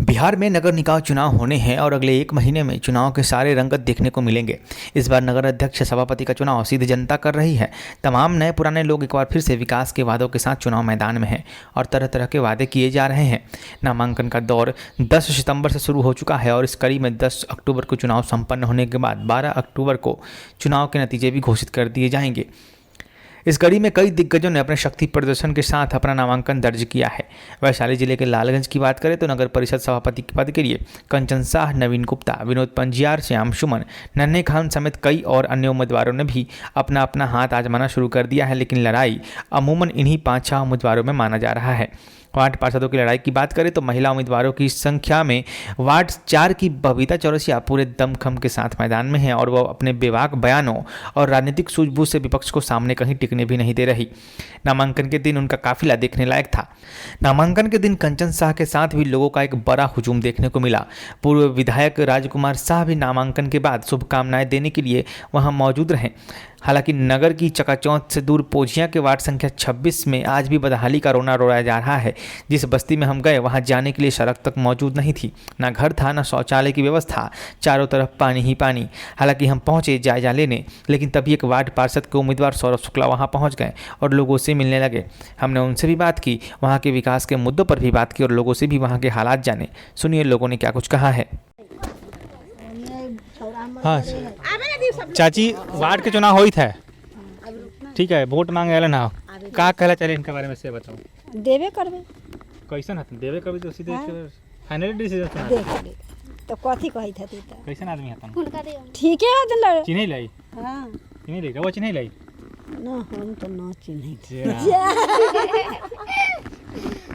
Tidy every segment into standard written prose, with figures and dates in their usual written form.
बिहार में नगर निकाय चुनाव होने हैं और अगले 1 महीने में चुनाव के सारे रंगत देखने को मिलेंगे। इस बार नगर अध्यक्ष सभापति का चुनाव सीधे जनता कर रही है। तमाम नए पुराने लोग एक बार फिर से विकास के वादों के साथ चुनाव मैदान में हैं और तरह तरह के वादे किए जा रहे हैं। नामांकन का दौर 10 सितंबर से शुरू हो चुका है और इस कड़ी में 10 अक्टूबर को चुनाव संपन्न होने के बाद 12 अक्टूबर को चुनाव के नतीजे भी घोषित कर दिए जाएंगे। इस कड़ी में कई दिग्गजों ने अपने शक्ति प्रदर्शन के साथ अपना नामांकन दर्ज किया है। वैशाली जिले के लालगंज की बात करें तो नगर परिषद सभापति के पद के लिए कंचन साह, नवीन गुप्ता, विनोद पंजियार, श्याम सुमन, नन्हे खान समेत कई और अन्य उम्मीदवारों ने भी अपना अपना हाथ आजमाना शुरू कर दिया है, लेकिन लड़ाई अमूमन इन्हीं 5-6 उम्मीदवारों में माना जा रहा है। वार्ड पार्षदों की लड़ाई की बात करें तो महिला उम्मीदवारों की संख्या में वार्ड 4 की बबीता चौरसिया पूरे दमखम के साथ मैदान में है और वह अपने बेबाक बयानों और राजनीतिक सूझबूझ से विपक्ष को सामने कहीं टिकने भी नहीं दे रही। नामांकन के दिन उनका काफिला देखने लायक था। नामांकन के दिन कंचन साह के साथ भी लोगों का एक बड़ा हुजूम देखने को मिला। पूर्व विधायक राजकुमार साह भी नामांकन के बाद शुभकामनाएं देने के लिए वहां मौजूद रहे। हालांकि नगर की चकाचौंध से दूर पोझिया के वार्ड संख्या 26 में आज भी बदहाली का रोना रोया जा रहा है। जिस बस्ती में हम गए वहां जाने के लिए सड़क तक मौजूद नहीं थी, ना घर था, ना शौचालय की व्यवस्था, चारों तरफ पानी ही पानी। हालांकि हम पहुंचे जायजा लेने, लेकिन तभी एक वार्ड पार्षद के उम्मीदवार सौरभ शुक्ला वहां पहुंच गए और लोगों से मिलने लगे। हमने उनसे भी बात की, वहाँ के विकास के मुद्दों पर भी बात की और लोगों से भी वहाँ के हालात जाने। सुनिए लोगों ने क्या कुछ कहा है। हाँ चाची, वार्ड के चुनाव होई था, ठीक है, वोट मांगे आलन ना, का कहला चले इनके बारे में से बताओ। देवे करबे कैसन हतन देवे करबे तो सीधे फाइनल डिसीजन सुना देख तो कथी कहै थती त कैसन आदमी हतन। ठीक है दिन चिन्है लाई, हां चिन्है लाई, वो चिन्है लाई ना, हम तो ना चिन्है थी।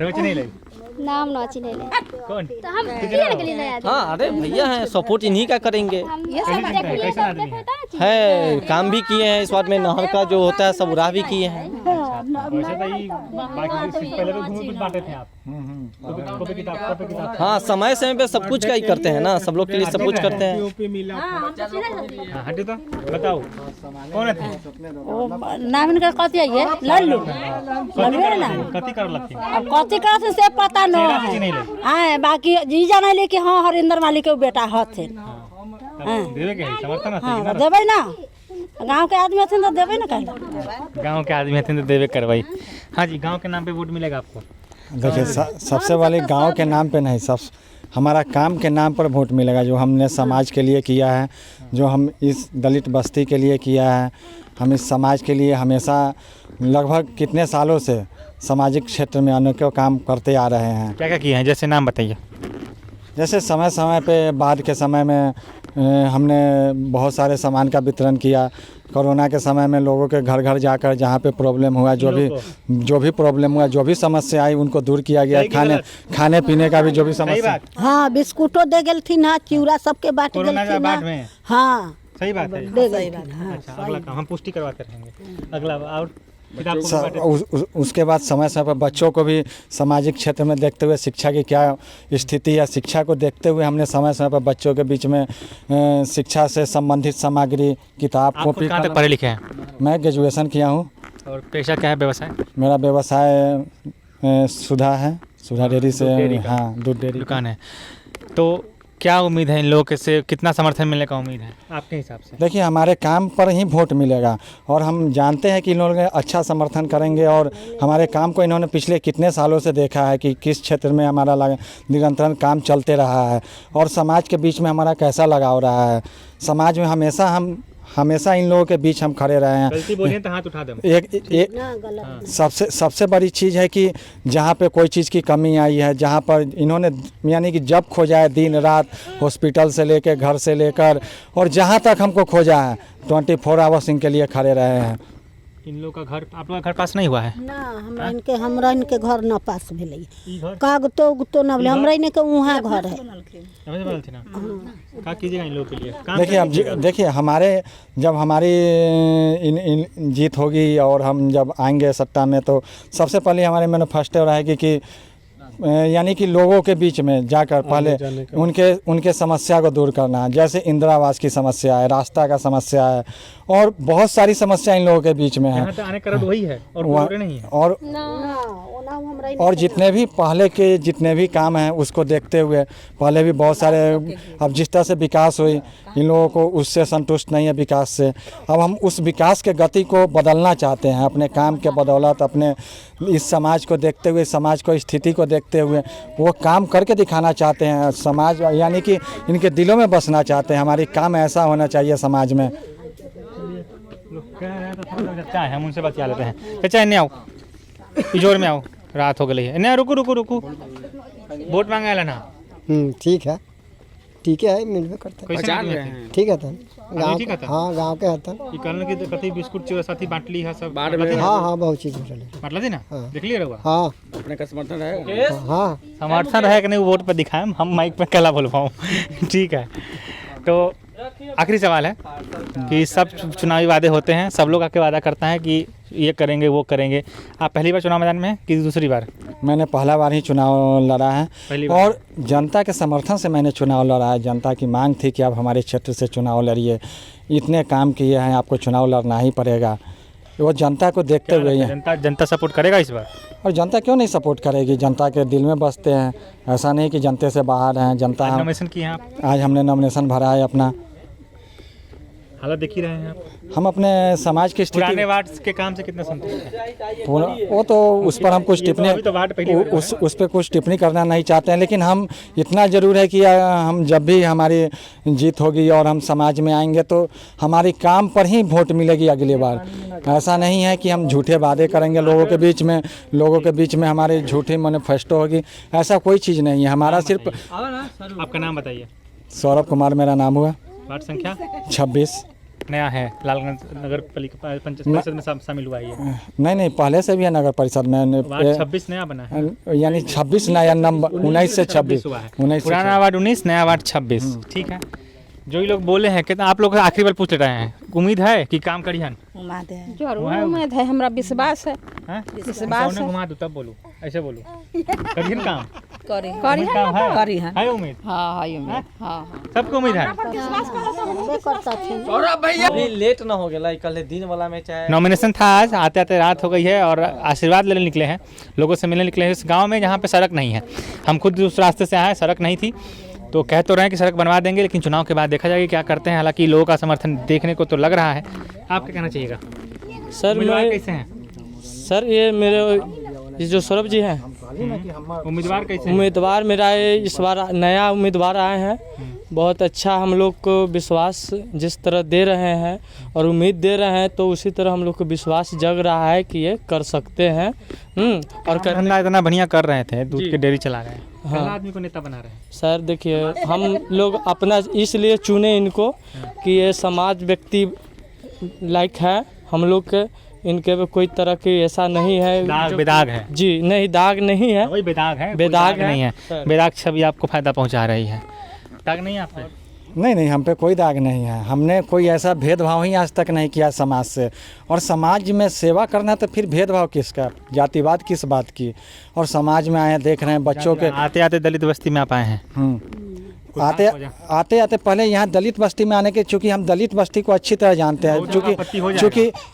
वो चिन्है लाई नाम ना चिन्है ले कौन तो हम किधर के लिए नया आदमी। हाँ, अरे भैया हैं, सपोर्ट इन्हीं का करेंगे। ये सब कैसन आदमी है? है काम भी किए हैं, इस बात में नहर का जो होता है सब राह भी किए हैं। वैसे तो ये बाकी पहले तो घूम बांटे थे आप। कॉपी किताब हाँ, समय समय पे सब कुछ का ही करते हैं ना, सब लोग के लिए सब कुछ करते हैं। हां हटे तो बताओ कौन थे ओ नाम इनका कथी है? लल्लू लल्लू ना कथी कर लगती अब कथी का से पता न है। हां बाकी जी जाने ले कि हां हरिंदर मालिक के बेटा हथे। देवे के समर्थन हां है देबै ना, गांव के आदमी हथिन तो देबै ना कहला। गांव के आदमी हथिन तो देवे करवाई। हां जी, गांव के नाम पे वोट मिलेगा आपको। देखिए सबसे वाले गांव के नाम पे नहीं, सब हमारा काम के नाम पर वोट मिलेगा। जो हमने समाज के लिए किया है, जो हम इस दलित बस्ती के लिए किया है, हम इस समाज के लिए हमेशा लगभग कितने सालों से सामाजिक क्षेत्र में अनेकों काम करते आ रहे हैं। क्या क्या किए हैं, जैसे नाम बताइए। जैसे समय समय पे बाढ़ के समय में हमने बहुत सारे सामान का वितरण किया। कोरोना के समय में लोगों के घर घर जाकर जहाँ पे प्रॉब्लम हुआ, जो भी प्रॉब्लम हुआ, जो भी समस्या आई उनको दूर किया गया। खाने पीने का भी जो भी समस्या। हाँ बिस्कुटो दे गेल थी ना, चिवड़ा सबके बांट गेल थी ना। हाँ सही बात है, दे गई। हाँ अच्छा, अगला काम हम पुष्टि करवाते रहेंगे। अगला और उसके बाद समय समय पर बच्चों को भी सामाजिक क्षेत्र में देखते हुए शिक्षा की क्या स्थिति है, शिक्षा को देखते हुए हमने समय समय पर बच्चों के बीच में शिक्षा से संबंधित सामग्री, किताब, कॉपी। कहाँ तक पढ़े लिखे हैं? मैं ग्रेजुएशन किया हूँ। और पेशा क्या है, व्यवसाय? मेरा व्यवसाय सुधा है, सुधा डेयरी से। हाँ, दूध डेयरी दुकान है। तो क्या उम्मीद है इन लोगों से, कितना समर्थन मिलने का उम्मीद है आपके हिसाब से? देखिए हमारे काम पर ही वोट मिलेगा और हम जानते हैं कि इन लोग अच्छा समर्थन करेंगे और हमारे काम को इन्होंने पिछले कितने सालों से देखा है कि किस क्षेत्र में हमारा निरंतर काम चलते रहा है और समाज के बीच में हमारा कैसा लगाव रहा है। समाज में हमेशा इन लोगों के बीच हम खड़े रहे हैं। गलती बोलिए तो हाथ उठा दें। एक सबसे बड़ी चीज़ है कि जहाँ पे कोई चीज़ की कमी आई है, जहाँ पर इन्होंने यानी कि जब खोजा है दिन रात, हॉस्पिटल से लेकर, घर से लेकर, और जहाँ तक हमको खोजा है 24 आवर्स इनके लिए खड़े रहे हैं। इन लोग का घर, आप लोग का घर पास नहीं हुआ है ना? हमरा इनके घर न पास भेलै, कागतो न भेलै, हमरा इनके वहाँ घर है। क्या कीजिएगा इन लोगों के लिए? देखिए अब देखिए जब हमारी इन जीत होगी और हम जब आएंगे सत्ता में, तो सबसे पहले हमारे मैनिफेस्टो रहेगी कि यानी कि लोगों के बीच में जाकर पहले उनके समस्या को दूर करना, जैसे इंदिरा आवास की समस्या है, रास्ता का समस्या है और बहुत सारी समस्या इन लोगों के बीच में है। यहाँ तो आने का वही है और कोई नहीं है। और जितने भी पहले के जितने भी काम हैं उसको देखते हुए पहले भी बहुत सारे, अब जिस तरह से विकास हुई इन लोगों को उससे संतुष्ट नहीं है विकास से। अब हम उस विकास के गति को बदलना चाहते हैं अपने काम के बदौलत, अपने इस समाज को देखते हुए, समाज को स्थिति को देखते हुए वो काम करके दिखाना चाहते हैं। समाज यानी कि इनके दिलों में बसना चाहते हैं, हमारी काम ऐसा होना चाहिए समाज में। अच्छा है, हम उनसे बात कर लेते हैं। चाचा इन्हें आओ, इजोर में आओ, रात हो गई है। इन्हें रुको रुको रुको, वोट मांगे ला ना। ठीक है मिलवे करते पहचान रहे हैं? ठीक है तन गाँव ठीक है तन? हाँ गाँव के हतन ये कल की कथी बिस्कुट चूरा साथी बांट ली है सब हाँ बहुत चीज़ चले बांट ली ना, देख लिया रहुआ हाँ अपने का समर्थन है। हाँ समर्थन रहे कि नहीं वोट पर दिखाएं, हम माइक पे कला बोल पाऊँ। ठीक है, तो आखिरी सवाल है कि सब चुनावी वादे होते हैं, सब लोग आके वादा करता है कि ये करेंगे वो करेंगे। आप पहली बार चुनाव मैदान में हैं कि दूसरी बार? मैंने पहला बार ही चुनाव लड़ा है और जनता के समर्थन से मैंने चुनाव लड़ा है। जनता की मांग थी कि आप हमारे क्षेत्र से चुनाव लड़िए, इतने काम किए हैं, आपको चुनाव लड़ना ही पड़ेगा। वो जनता को देखते हुए जनता सपोर्ट करेगा इस बार? और जनता क्यों नहीं सपोर्ट करेगी, जनता के दिल में बसते हैं, ऐसा नहीं कि जनता से बाहर हैं। जनता नॉमिनेशन किए हैं आप? आज हमने नॉमिनेशन भरा है अपना। हालत देख ही रहे हैं आप, हम अपने समाज की पुराने स्थिति वार्ड के काम से कितना संतुष्ट हैं? वो तो उस पर हम कुछ टिप्पणी उस पर कुछ टिप्पणी करना नहीं चाहते हैं, लेकिन हम इतना ज़रूर है कि हम जब भी हमारी जीत होगी और हम समाज में आएंगे तो हमारी काम पर ही वोट मिलेगी अगली बार। ऐसा नहीं है कि हम झूठे वादे करेंगे लोगों के बीच में हमारी झूठी मैनिफेस्टो होगी, ऐसा कोई चीज़ नहीं है। हमारा सिर्फ आपका नाम बताइए। सौरभ कुमार मेरा नाम हुआ। वार्ड संख्या 26 नया है, लालगंज नगर पालिका पंचायत परिषद में शामिल हुआ है ये? नहीं पहले से भी है नगर परिषद में। वार्ड 26 नया बना है, यानी 26 नया नंबर 19 से 26 हुआ है। पुराना वार्ड 19, नया वार्ड 26। ठीक है, जो ये लोग बोले हैं कि आप लोग आखिरी बार पूछ रहे हैं, उम्मीद है कि काम करियन? उम्मीद है, हमरा विश्वास है। विश्वास है, घुमा दो तब बोलू, ऐसे बोलू करियन काम करी है उम्मीद? हाँ उम्मीद, हाँ सबको उम्मीद है। अभी लेट ना हो गया, कल दिन वाला में चाहे नॉमिनेशन था आज, आते आते रात हो गई है और आशीर्वाद लेने निकले हैं, लोगों से मिलने निकले हैं इस गांव में जहां पे सड़क नहीं है। हम खुद उस रास्ते से आए, सड़क नहीं थी, तो कह तो रहे हैं कि सड़क बनवा देंगे, लेकिन चुनाव के बाद देखा जाएगा क्या करते हैं। हालांकि लोगों का समर्थन देखने को तो लग रहा है। आप क्या कहना चाहिएगा? सर उम्मीदवार कैसे हैं? सर ये मेरे जो सौरभ जी हैं, उम्मीदवार कैसे हैं? उम्मीदवार मेरा इस बार नया उम्मीदवार आए हैं, बहुत अच्छा हम लोग को विश्वास जिस तरह दे रहे हैं और उम्मीद दे रहे हैं, तो उसी तरह हम लोग को विश्वास जग रहा है कि ये कर सकते हैं। और धंधा इतना बढ़िया कर रहे थे, दूध की डेयरी चला रहे हैं, हाँ आदमी को नेता बना रहे हैं। सर देखिए, हम लोग अपना इसलिए चुने इनको कि ये समाज व्यक्ति लायक है, हम लोग के इनके पे कोई तरह की ऐसा नहीं है बेदाग है जी, नहीं दाग नहीं है, वही बेदाग है, बेदाग नहीं है। बेदाग छवि आपको फायदा पहुंचा रही है, दाग नहीं आप पे? नहीं हम पे कोई दाग नहीं है। हमने कोई ऐसा भेदभाव ही आज तक नहीं किया समाज से, और समाज में सेवा करना तो फिर भेदभाव किसका, जातिवाद किस बात की। और समाज में आए देख रहे हैं बच्चों के, आते आते दलित बस्ती में आप आए हैं। आते आते पहले यहाँ दलित बस्ती में आने के, चूँकि हम दलित बस्ती को अच्छी तरह जानते हैं,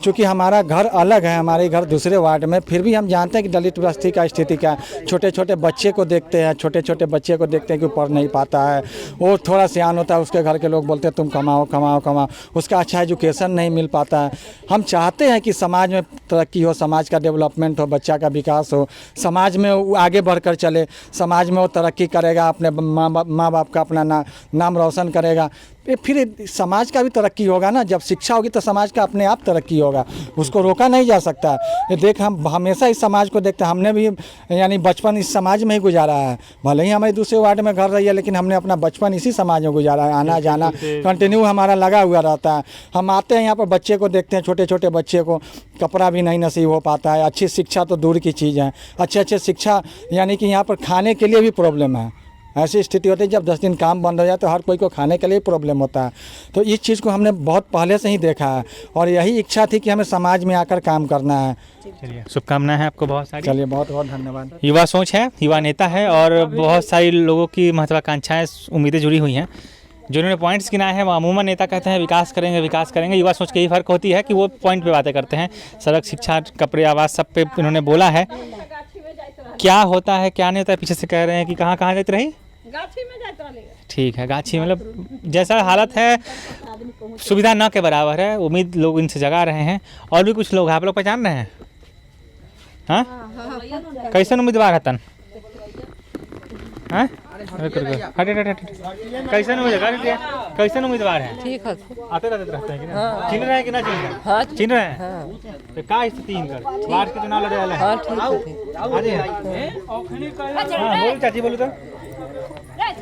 चूँकि हमारा घर अलग है, हमारे घर दूसरे वार्ड में, फिर भी हम जानते हैं कि दलित बस्ती का स्थिति क्या है। छोटे छोटे बच्चे को देखते हैं, कि पढ़ नहीं पाता है, वो थोड़ा सियान होता है, उसके घर के लोग बोलते हैं तुम कमाओ, उसका अच्छा एजुकेशन नहीं मिल पाता है। हम चाहते हैं कि समाज में तरक्की हो, समाज का डेवलपमेंट हो, बच्चा का विकास हो, समाज में वो आगे बढ़कर चले, समाज में वो तरक्की करेगा, अपने माँ बाप का अपना नाम रोशन करेगा, फिर समाज का भी तरक्की होगा ना। जब शिक्षा होगी तो समाज का अपने आप तरक्की होगा, उसको रोका नहीं जा सकता। ये देख, हम हमेशा इस समाज को देखते हैं, हमने भी यानी बचपन इस समाज में ही गुजारा है। भले ही हमारे दूसरे वार्ड में घर रही है, लेकिन हमने अपना बचपन इसी समाज में गुजारा है। आना जाना कंटिन्यू हमारा लगा हुआ रहता है। हम आते हैं यहाँ पर, बच्चे को देखते हैं, छोटे छोटे बच्चे को कपड़ा भी नहीं नसीब हो पाता है, अच्छी शिक्षा तो दूर की चीज़ है। अच्छे शिक्षा यानी कि यहाँ पर खाने के लिए भी प्रॉब्लम है, ऐसी स्थिति होती है जब 10 दिन काम बंद हो जाए तो हर कोई को खाने के लिए प्रॉब्लम होता है। तो इस चीज़ को हमने बहुत पहले से ही देखा है और यही इच्छा थी कि हमें समाज में आकर काम करना है। चलिए, शुभकामनाएं हैं आपको बहुत सारी। चलिए, बहुत बहुत धन्यवाद। युवा सोच है, युवा नेता है और बहुत सारी लोगों की महत्वाकांक्षाएं, उम्मीदें जुड़ी हुई हैं। जो इन्होंने पॉइंट्स गिनाए हैं वो अमूमन नेता कहते हैं विकास करेंगे विकास करेंगे। युवा सोच के यही फ़र्क होती है कि वो पॉइंट पे बातें करते हैं। सड़क, शिक्षा, कपड़े, आवास सब पे इन्होंने बोला है। क्या होता है क्या नहीं होता है पीछे से कह रहे हैं कि कहाँ कहाँ जाती रही, गाछी में जाती रही। ठीक है, गाछी मतलब जैसा हालत है सुविधा न के बराबर है। उम्मीद लोग इनसे जगा रहे हैं। और भी कुछ लोग आप लोग पहचान रहे हैं? हाँ, कैसन उम्मीदवार है तन? हाँ, कैसन कैसन उम्मीदवार है? ठीक है, आते रहते हैं कि नहीं? चिन्ह रहे हैं कि ना चिन्ह रहे? हाँ, चिन्ह रहे हैं। तो क्या स्थिति इनकर वार्ड के चुनाव लड़े वाले हैं? हाँ, बोल चाची, बोलू तो।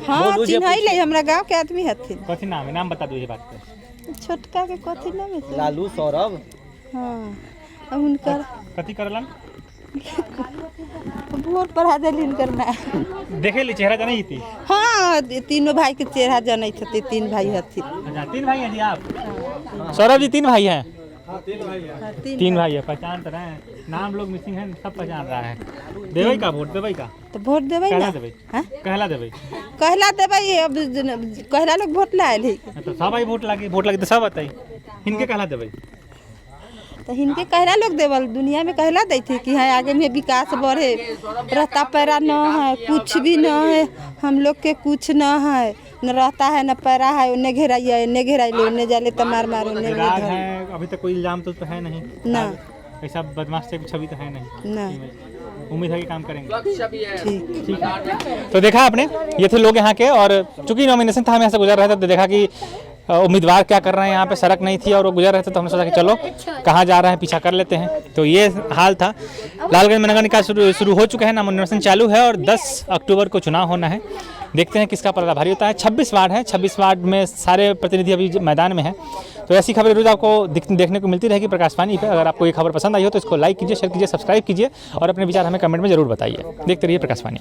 हाँ, चिन्ह ले हमरा गांव के आदमी हथिन। कथी नाम है? नाम बता दो ये बात पे। छोटका के कथी नाम है? लालू सौरभ। हाँ, अब उनकर कथी करलन? वोट पढ़ा देलिन करना। देखे ली चेहरा जानी थी? हाँ, तीनों भाई के चेहरा जाने थे। 3 भाई हथिन। अच्छा, 3 भाई हैं जी आप? सौरभ जी 3 भाई हैं? 3 भाई है, पहचान तो रहे हैं। नाम लोग मिसिंग हैं, सब पहचान रहा है। देवे का वोट देवे का? तो वोट देवे ना? कहला देवे अब कहला लोग वोट लाए ली तो सब भाई वोट लगे तो सब बताई इनके कहला देवे। तो इनके कहला लोग देवल दुनिया में कहला दी थी कि हाँ आगे में विकास बढ़े। रहता पैरा न है, कुछ भी न है, हम लोग के कुछ न है, न रहता है न पैरा है। उन्हें घेराइए, उन्हें घेराइए, उन्हें जाले तो मार उन्हें है। अभी तक कोई इल्जाम तो है नहीं ना, ऐसा बदमाश से छवि तो है नहीं ना। उम्मीद है कि काम करेंगे। ठीक है। तो देखा आपने, ये थे लोग यहाँ के। और चूंकि नॉमिनेशन था, हम यहाँ से गुजर रहे थे तो देखा कि उम्मीदवार क्या कर रहे हैं। यहाँ पे सड़क नहीं थी और वो गुजर रहे थे तो हमने सोचा कि चलो कहाँ जा रहे हैं पीछा कर लेते हैं। तो ये हाल था। लालगंज में नगर निकाय शुरू हो चुका है, नामांकन चालू है और 10 अक्टूबर को चुनाव होना है। देखते हैं किसका पलड़ा भारी होता है। 26 वार्ड है, 26 वार्ड में सारे प्रतिनिधि अभी मैदान में हैं। तो ऐसी खबरें रोज आपको देखने को मिलती रहेगी प्रकाशवाणी पे। अगर आपको ये खबर पसंद आई हो तो इसको लाइक कीजिए, शेयर कीजिए, सब्सक्राइब कीजिए और अपने विचार हमें कमेंट में जरूर बताइए। देखते रहिए प्रकाशवाणी।